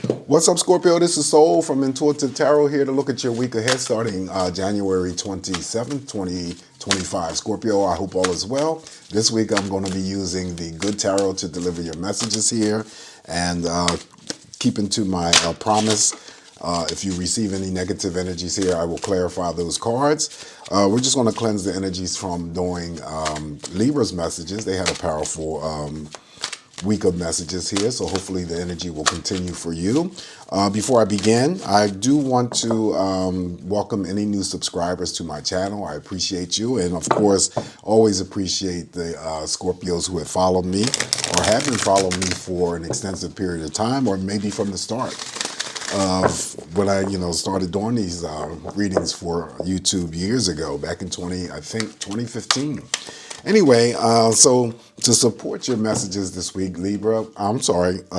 What's up, Scorpio? This is Soul from Intuitive Tarot here to look at your week ahead starting January 27th, 2025. Scorpio, I hope all is well. This week I'm going to be using the Good Tarot to deliver your messages here and keeping to my promise. If you receive any negative energies here, I will clarify those cards. We're just going to cleanse the energies from doing Libra's messages. They had a powerful week of messages here, so hopefully the energy will continue for you. Before I begin, I do want to welcome any new subscribers to my channel. I appreciate you, and of course always appreciate the Scorpios who have followed me or have been following me for an extensive period of time, or maybe from the start when I started doing these readings for YouTube years ago, back in 2015. Anyway, so to support your messages this week,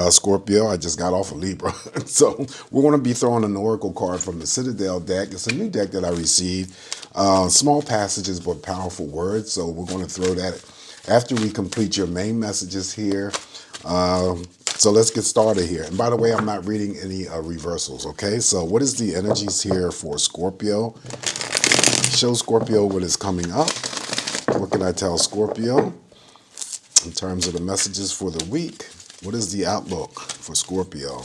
Scorpio, I just got off of Libra. So we're going to be throwing an oracle card from the Citadel deck. It's a new deck that I received. Small passages but powerful words. So we're going to throw that after we complete your main messages here. So let's get started here. And by the way, I'm not reading any reversals, okay? So what is the energies here for Scorpio? Show Scorpio what is coming up. What can I tell Scorpio in terms of the messages for the week? What is the outlook for Scorpio?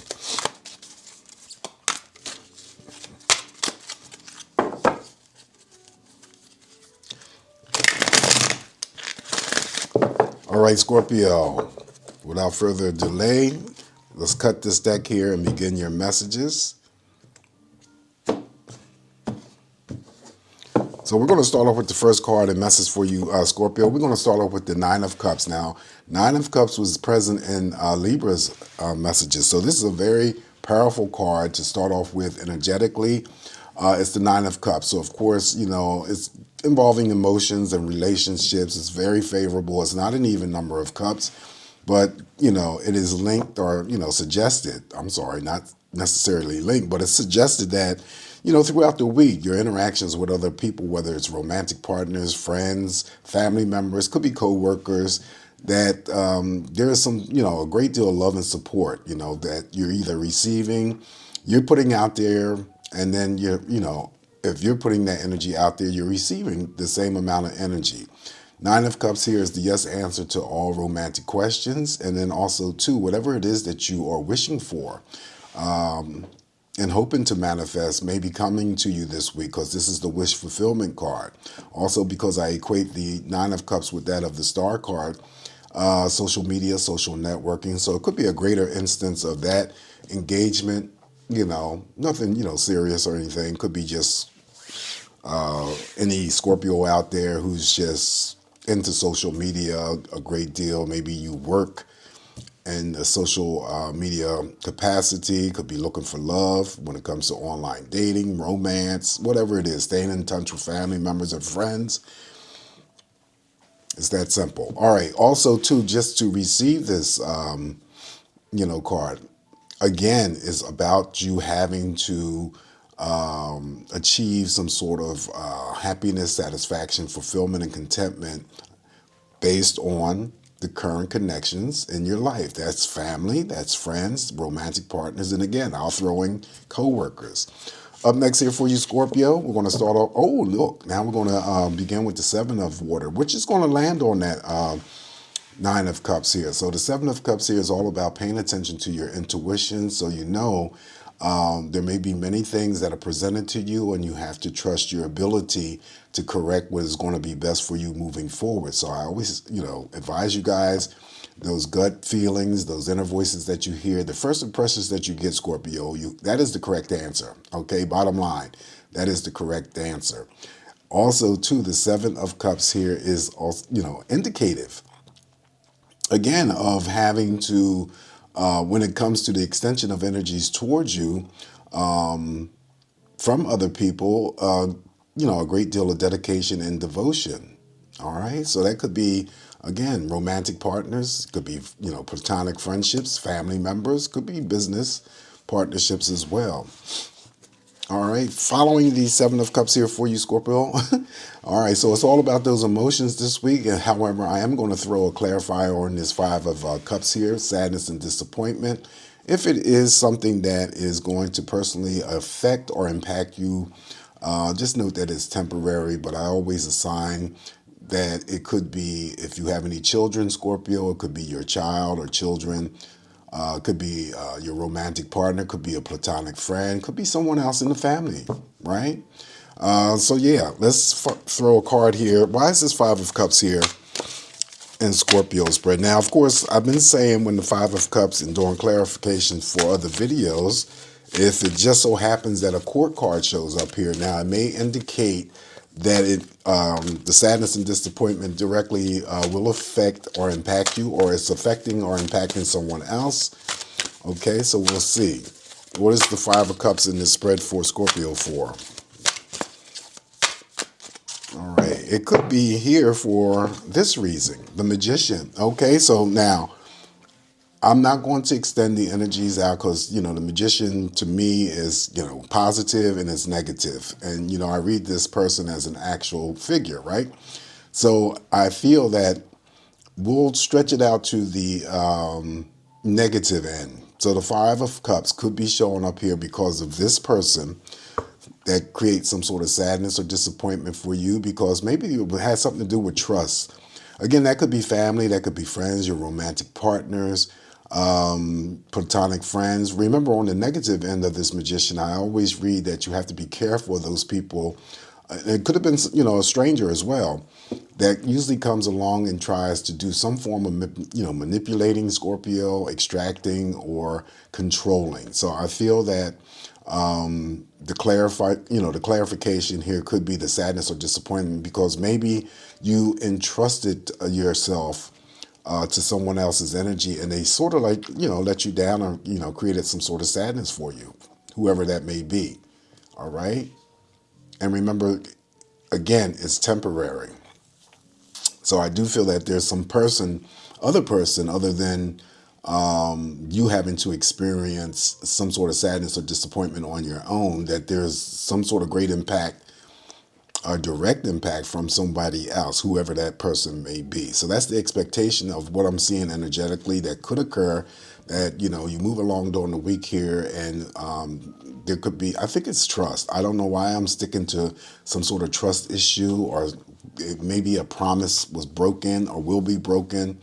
All right, Scorpio, without further delay, let's cut this deck here and begin your messages. So we're going to start off with the first card and message for you, Scorpio. We're going to start off with the Nine of Cups. Now, Nine of Cups was present in Libra's messages. So this is a very powerful card to start off with energetically. It's the Nine of Cups. So, of course, it's involving emotions and relationships. It's very favorable. It's not an even number of cups, but, it is linked or, suggested. I'm sorry, not necessarily linked, but it's suggested that throughout the week, your interactions with other people, whether it's romantic partners, friends, family members, could be co-workers, that there is some, a great deal of love and support, that you're either receiving, you're putting out there, and then if you're putting that energy out there, you're receiving the same amount of energy. Nine of Cups here is the yes answer to all romantic questions. And then also, too, whatever it is that you are wishing for, and hoping to manifest may be coming to you this week, because this is the wish fulfillment card. Also, because I equate the Nine of Cups with that of the Star card, social media, social networking. So it could be a greater instance of that engagement, nothing, serious or anything. Could be just any Scorpio out there who's just into social media a great deal. Maybe you work in a social media capacity, could be looking for love when it comes to online dating, romance, whatever it is, staying in touch with family members and friends. It's that simple. All right. Also, too, just to receive this, card, again, is about you having to achieve some sort of happiness, satisfaction, fulfillment, and contentment based on the current connections in your life. That's family, that's friends, romantic partners, and again, I'll throw in co-workers. Up next here for you, Scorpio, we're going to start off. Oh, look, now we're going to begin with the Seven of Water, which is going to land on that Nine of Cups here. So the Seven of Cups here is all about paying attention to your intuition. So there may be many things that are presented to you, and you have to trust your ability to correct what is going to be best for you moving forward. So I always, advise you guys, those gut feelings, those inner voices that you hear, the first impressions that you get, Scorpio, that is the correct answer. Okay, bottom line, that is the correct answer. Also, too, the Seven of Cups here is also, indicative, again, of having to, when it comes to the extension of energies towards you from other people, a great deal of dedication and devotion. All right. So that could be, again, romantic partners, could be, platonic friendships, family members, could be business partnerships as well. All right, following the Seven of Cups here for you, Scorpio. All right, so it's all about those emotions this week. However, I am going to throw a clarifier on this Five of Cups here, sadness and disappointment. If it is something that is going to personally affect or impact you, just note that it's temporary, but I always assign that it could be if you have any children, Scorpio, it could be your child or children, could be your romantic partner, could be a platonic friend, could be someone else in the family, right? So yeah, let's throw a card here. Why is this Five of Cups here in Scorpio spread? Now, of course, I've been saying when the Five of Cups and doing clarifications for other videos, if it just so happens that a court card shows up here, now it may indicate that the sadness and disappointment directly will affect or impact you, or it's affecting or impacting someone else. Okay, so we'll see. What is the Five of Cups in this spread for Scorpio for? All right, it could be here for this reason, the Magician. Okay, so now I'm not going to extend the energies out because, the Magician to me is, positive and it's negative. And, I read this person as an actual figure, right? So I feel that we'll stretch it out to the negative end. So the Five of Cups could be showing up here because of this person that creates some sort of sadness or disappointment for you, because maybe it has something to do with trust. Again, that could be family, that could be friends, your romantic partners, platonic friends. Remember, on the negative end of this Magician, I always read that you have to be careful of those people. It could have been, a stranger as well, that usually comes along and tries to do some form of, manipulating Scorpio, extracting, or controlling. So I feel that the clarification here could be the sadness or disappointment, because maybe you entrusted yourself to someone else's energy, and they sort of let you down, or created some sort of sadness for you, whoever that may be. All right, and remember, again, it's temporary. So I do feel that there's some other person other than you having to experience some sort of sadness or disappointment on your own, that there's some sort of great impact, a direct impact from somebody else, whoever that person may be. So that's the expectation of what I'm seeing energetically that could occur, that, you move along during the week here, and there could be, I think it's trust. I don't know why I'm sticking to some sort of trust issue, or maybe a promise was broken or will be broken,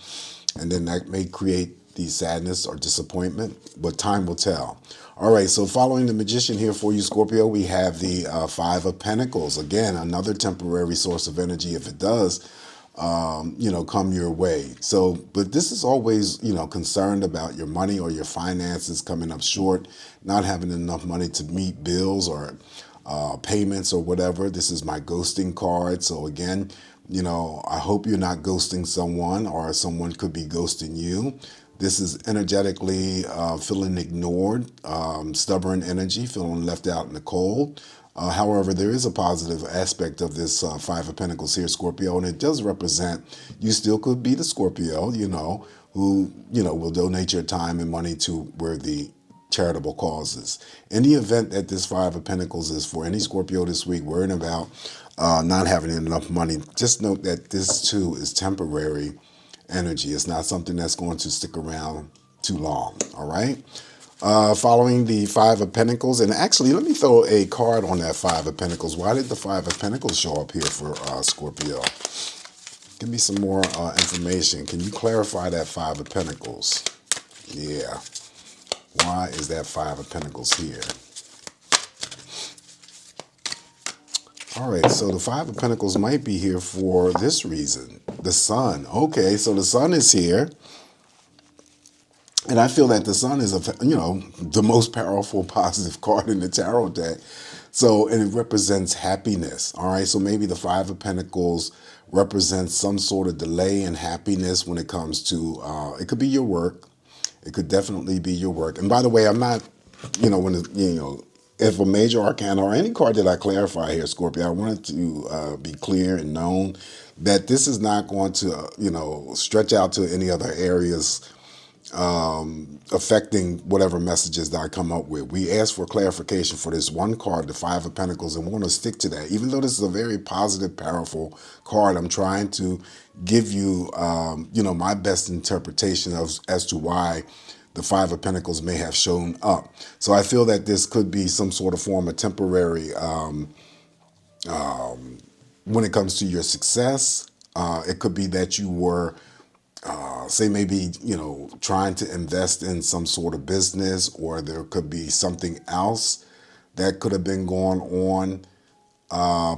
and then that may create the sadness or disappointment, but time will tell. All right, so following the Magician here for you, Scorpio, we have the Five of Pentacles. Again, another temporary source of energy if it does, come your way. So, but this is always, concerned about your money or your finances coming up short, not having enough money to meet bills or payments or whatever. This is my ghosting card. So again, I hope you're not ghosting someone, or someone could be ghosting you. This is energetically feeling ignored, stubborn energy, feeling left out in the cold. However, there is a positive aspect of this Five of Pentacles here, Scorpio, and it does represent you still could be the Scorpio, who, will donate your time and money to worthy charitable causes. In the event that this Five of Pentacles is for any Scorpio this week worrying about not having enough money, just note that this too is temporary energy. It's not something that's going to stick around too long. All right. Following the Five of Pentacles, and actually, let me throw a card on that Five of Pentacles. Why did the Five of Pentacles show up here for Scorpio? Give me some more information. Can you clarify that Five of Pentacles? Yeah. Why is that Five of Pentacles here? All right, so the Five of Pentacles might be here for this reason. The Sun. Okay, so the Sun is here. And I feel that the Sun is, the most powerful positive card in the tarot deck. So, and it represents happiness. All right, so maybe the Five of Pentacles represents some sort of delay in happiness when it comes to, it could be your work. It could definitely be your work. And by the way, I'm not, if a major arcana or any card that I clarify here, Scorpio, I wanted to be clear and known that this is not going to, stretch out to any other areas affecting whatever messages that I come up with. We asked for clarification for this one card, the Five of Pentacles, and we want to stick to that. Even though this is a very positive, powerful card, I'm trying to give you, my best interpretation as to why the Five of Pentacles may have shown up. So I feel that this could be some sort of form of temporary when it comes to your success. It could be that you were, say maybe, trying to invest in some sort of business, or there could be something else that could have been going on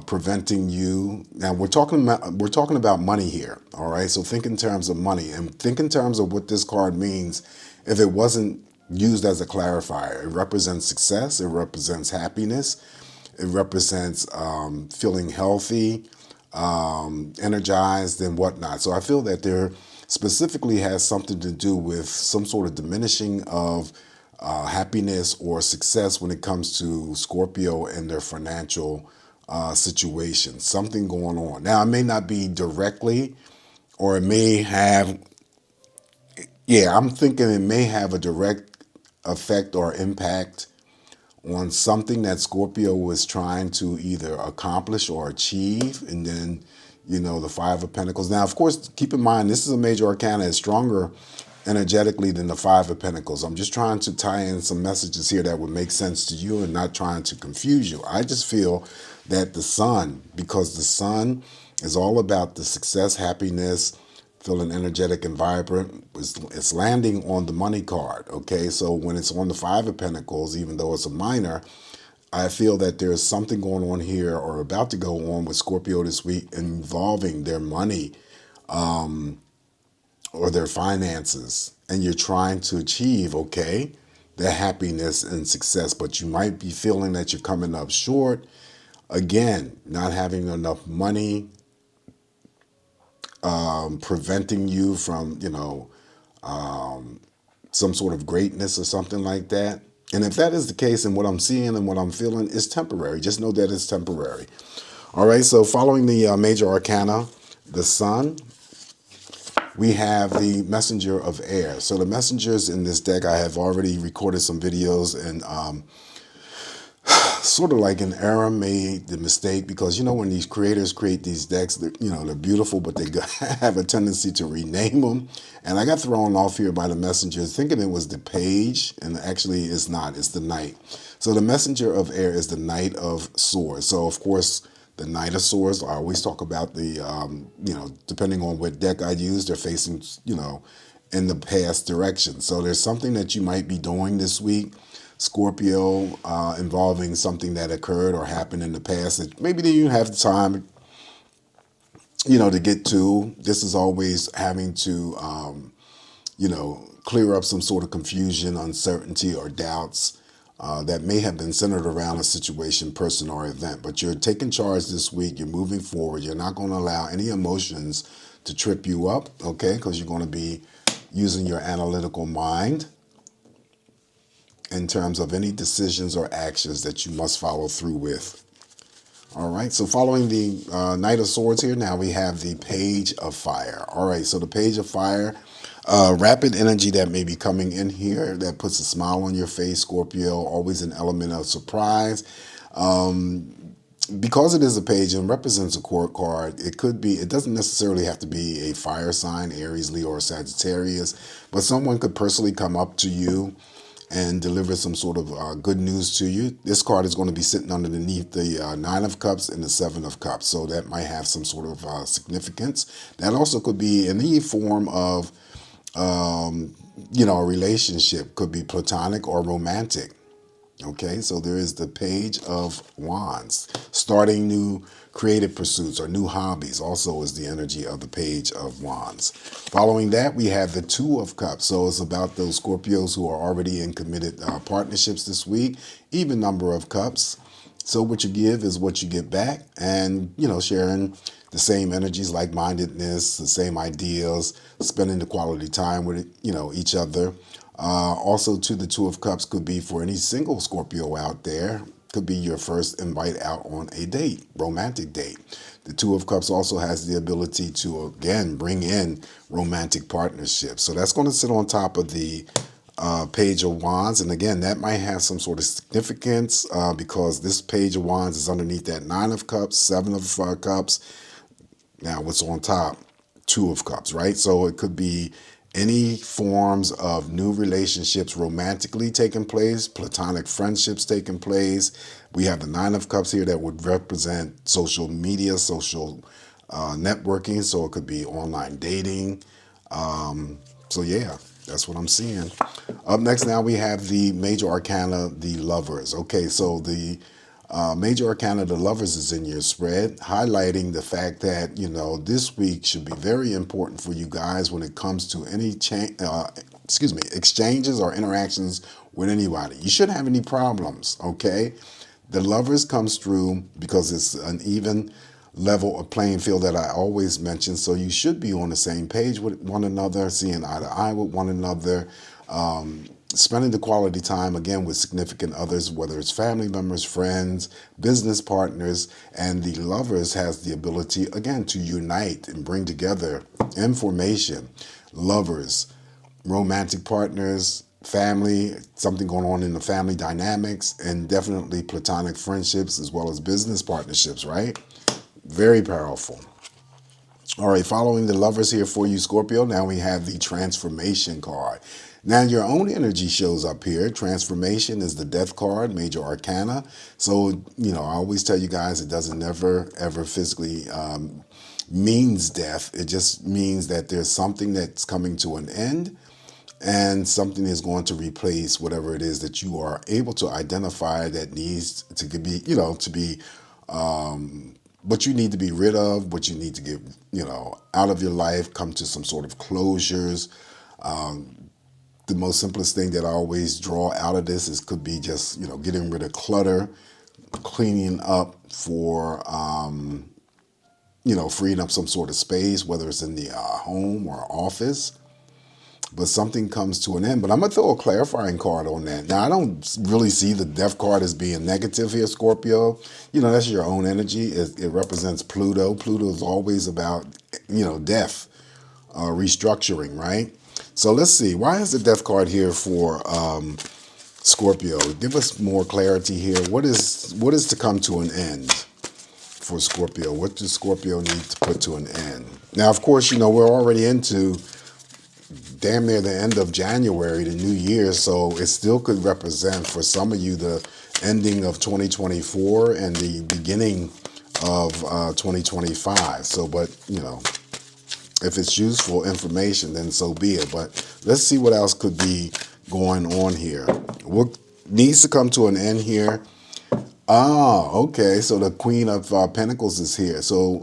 preventing you. Now we're talking about money here, all right? So think in terms of money, and think in terms of what this card means. If it wasn't used as a clarifier, it represents success, it represents happiness, it represents feeling healthy, energized, and whatnot. So I feel that there specifically has something to do with some sort of diminishing of happiness or success when it comes to Scorpio and their financial situation. Something going on. Now, it may not be directly, or it may have, I'm thinking it may have a direct effect or impact on something that Scorpio was trying to either accomplish or achieve. And then, the Five of Pentacles. Now, of course, keep in mind, this is a major arcana. It's stronger energetically than the Five of Pentacles. I'm just trying to tie in some messages here that would make sense to you and not trying to confuse you. I just feel that the Sun, because the Sun is all about the success, happiness, feeling energetic and vibrant, it's landing on the money card, okay? So when it's on the Five of Pentacles, even though it's a minor, I feel that there's something going on here, or about to go on with Scorpio this week, involving their money or their finances. And you're trying to achieve, okay, the happiness and success, but you might be feeling that you're coming up short. Again, not having enough money, preventing you from, some sort of greatness or something like that. And if that is the case, and what I'm seeing and what I'm feeling is temporary, just know that it's temporary. All right, so following the major arcana, the Sun, we have the Messenger of Air. So the messengers in this deck, I have already recorded some videos, and sort of like an error made the mistake, because when these creators create these decks, they're beautiful, but they have a tendency to rename them. And I got thrown off here by the messengers thinking it was the Page, and actually it's not, it's the Knight. So the Messenger of Air is the Knight of Swords. So of course, the Knight of Swords, I always talk about the, depending on what deck I use, they're facing, in the past direction. So there's something that you might be doing this week, Scorpio, involving something that occurred or happened in the past that maybe you have the time, to get to. This is always having to, clear up some sort of confusion, uncertainty, or doubts that may have been centered around a situation, person, or event. But you're taking charge this week. You're moving forward. You're not going to allow any emotions to trip you up, okay? Because you're going to be using your analytical mind in terms of any decisions or actions that you must follow through with. All right, so following the Knight of Swords here, now we have the Page of Fire. All right, so the Page of Fire, rapid energy that may be coming in here that puts a smile on your face, Scorpio, always an element of surprise. Because it is a page and represents a court card, it doesn't necessarily have to be a fire sign, Aries, Leo, or Sagittarius, but someone could personally come up to you and deliver some sort of good news to you. This card is going to be sitting underneath the Nine of Cups and the Seven of Cups, so that might have some sort of significance. That also could be any form of, a relationship. Could be platonic or romantic. Okay, so there is the Page of Wands. Starting new creative pursuits or new hobbies also is the energy of the Page of Wands. Following that, we have the Two of Cups. So it's about those Scorpios who are already in committed partnerships this week. Even number of cups. So what you give is what you get back. And, sharing the same energies, like-mindedness, the same ideals, spending the quality time with, each other. Also, to the Two of Cups could be for any single Scorpio out there. Could be your first invite out on a date, romantic date. The Two of Cups also has the ability to, again, bring in romantic partnerships. So that's going to sit on top of the Page of Wands. And again, that might have some sort of significance because this Page of Wands is underneath that Nine of Cups, Seven of Cups. Now, what's on top? Two of Cups, right? So it could be any forms of new relationships romantically taking place, platonic friendships taking place. We have the Nine of Cups here that would represent social media, social networking. So it could be online dating. So yeah, that's what I'm seeing. Up next now we have the Major Arcana, the Lovers. Okay, so the Major Arcana, the Lovers is in your spread, highlighting the fact that, this week should be very important for you guys when it comes to any exchanges or interactions with anybody. You shouldn't have any problems, okay? The Lovers comes through because it's an even level of playing field that I always mention. So you should be on the same page with one another, seeing eye to eye with one another, spending the quality time again with significant others, whether it's family members, friends, business partners. And the Lovers has the ability again to unite and bring together information. Lovers, romantic partners, family, something going on in the family dynamics, and definitely platonic friendships as well as business partnerships, right? Very powerful. All right, following the Lovers here for you, Scorpio, now we have the Transformation card. Now your own energy shows up here. Transformation is the Death card, Major Arcana. So, I always tell you guys it doesn't never, ever physically means death. It just means that there's something that's coming to an end and something is going to replace whatever it is that you are able to identify that needs to be, what you need to be rid of, what you need to get, out of your life, come to some sort of closures. The most simplest thing that I always draw out of this could be just, getting rid of clutter, cleaning up for, freeing up some sort of space, whether it's in the home or office. But something comes to an end. But I'm going to throw a clarifying card on that. Now, I don't really see the Death card as being negative here, Scorpio. That's your own energy. It represents Pluto. Pluto is always about, death, restructuring, right? So let's see. Why is the Death card here for Scorpio? Give us more clarity here. What is to come to an end for Scorpio? What does Scorpio need to put to an end? Now, of course, we're already into damn near the end of January, the new year, so it still could represent for some of you the ending of 2024 and the beginning of 2025. So, but if it's useful information, then so be it. But let's see what else could be going on here. What needs to come to an end here? Okay, so the Queen of Pentacles is here. So,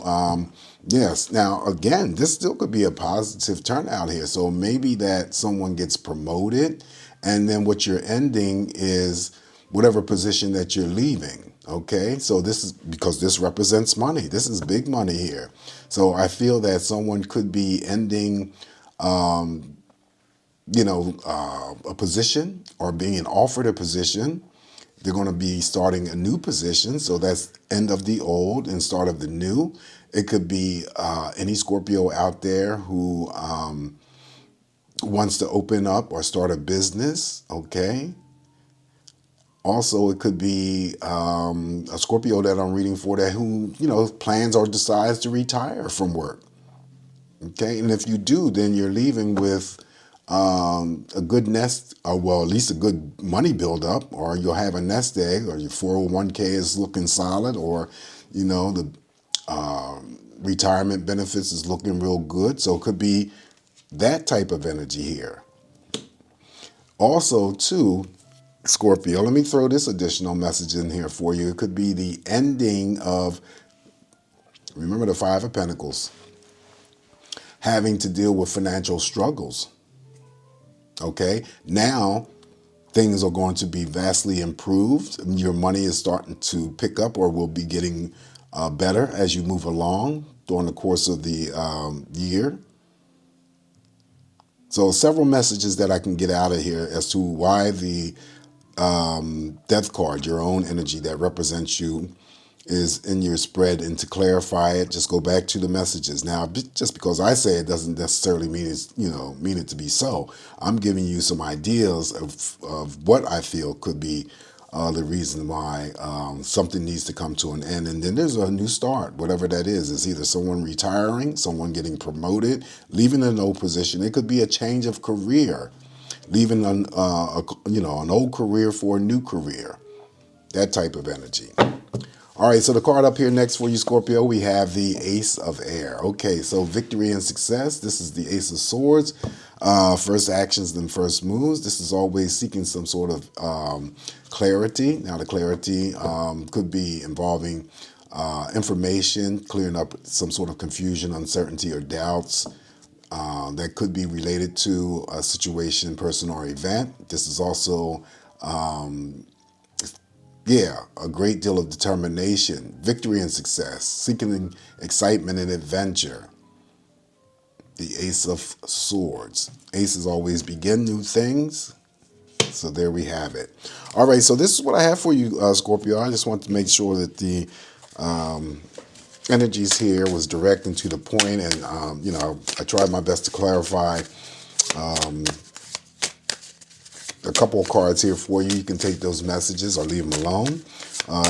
yes. Now, again, this still could be a positive turnout here. So maybe that someone gets promoted, and then what you're ending is whatever position that you're leaving. Okay, so this is because this represents money. This is big money here. So I feel that someone could be ending, a position or being offered a position. They're going to be starting a new position. So that's end of the old and start of the new. It could be any Scorpio out there who wants to open up or start a business. Okay. Also, it could be a Scorpio that I'm reading for that who, plans or decides to retire from work. Okay. And if you do, then you're leaving with a good nest, or well, at least a good money buildup, or you'll have a nest egg, or your 401k is looking solid, or, the retirement benefits is looking real good. So it could be that type of energy here. Also, too, Scorpio, let me throw this additional message in here for you. It could be the ending of, remember the Five of Pentacles, having to deal with financial struggles. Okay, now things are going to be vastly improved. Your money is starting to pick up or will be getting better as you move along during the course of the year. So several messages that I can get out of here as to why the Death card, your own energy that represents you, is in your spread. And to clarify it, just go back to the messages. Now, just because I say it doesn't necessarily mean it's, mean it to be so. I'm giving you some ideas of what I feel could be the reason why something needs to come to an end. And then there's a new start, whatever that is. It's either someone retiring, someone getting promoted, leaving an old position. It could be a change of career, leaving an old career for a new career, that type of energy. All right, so the card up here next for you, Scorpio, we have the Ace of Air. Okay, so victory and success. This is the Ace of Swords. First actions, then first moves. This is always seeking some sort of clarity. Now, the clarity could be involving information, clearing up some sort of confusion, uncertainty, or doubts. That could be related to a situation, person, or event. This is also a great deal of determination, victory and success, seeking excitement and adventure. The Ace of Swords. Aces always begin new things. So there we have it. All right, so this is what I have for you, Scorpio. I just want to make sure that the energies here was direct and to the point, and I tried my best to clarify a couple of cards here for you. You can take those messages or leave them alone.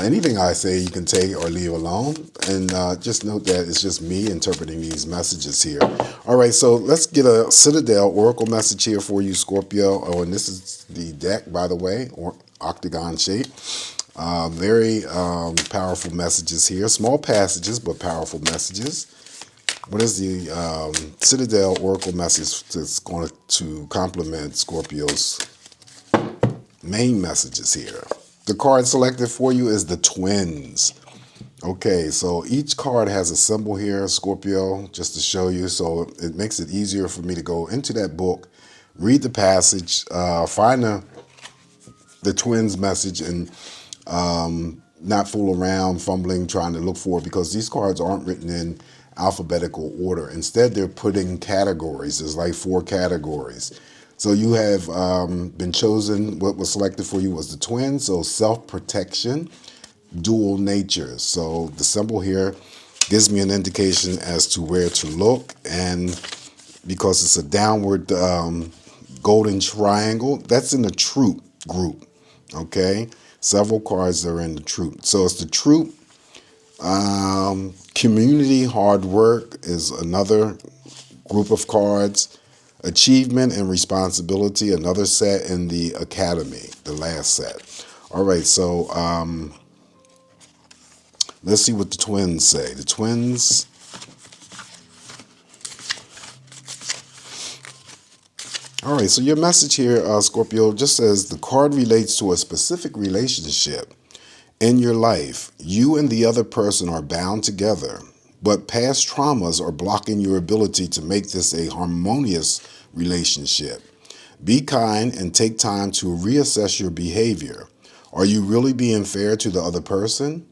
Anything I say you can take or leave alone. And just note that it's just me interpreting these messages here. All right, so let's get a Citadel Oracle message here for you, Scorpio. Oh, and this is the deck, by the way, or octagon shape. Very powerful messages here. Small passages, but powerful messages. What is the Citadel Oracle message that's going to complement Scorpio's main messages here? The card selected for you is the Twins. Okay, so each card has a symbol here, Scorpio, just to show you. So it makes it easier for me to go into that book, read the passage, find the Twins message, and not fool around, fumbling, trying to look for it, because these cards aren't written in alphabetical order. Instead, they're put in categories. There's like 4 categories. So you have been chosen. What was selected for you was the Twins. So self-protection, dual natures. So the symbol here gives me an indication as to where to look. And because it's a downward golden triangle, that's in the troop group. Okay. Several cards are in the troop. So it's the troop. Community hard work is another group of cards. Achievement and responsibility, another set, in the academy, the last set. All right, so let's see what the Twins say. The Twins. All right, so your message here, Scorpio, just says the card relates to a specific relationship in your life. You and the other person are bound together, but past traumas are blocking your ability to make this a harmonious relationship. Be kind and take time to reassess your behavior. Are you really being fair to the other person?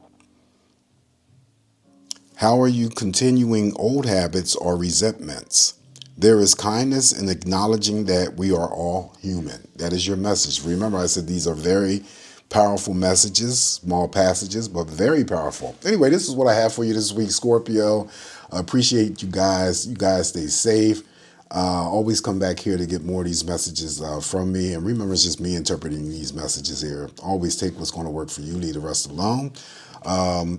How are you continuing old habits or resentments? There is kindness in acknowledging that we are all human. That is your message. Remember, I said these are very powerful messages, small passages, but very powerful. Anyway, this is what I have for you this week, Scorpio. I appreciate you guys. You guys stay safe. Always come back here to get more of these messages from me. And remember, it's just me interpreting these messages here. Always take what's going to work for you. Leave the rest alone.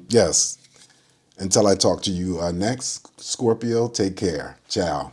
Yes. Until I talk to you next, Scorpio, take care. Ciao.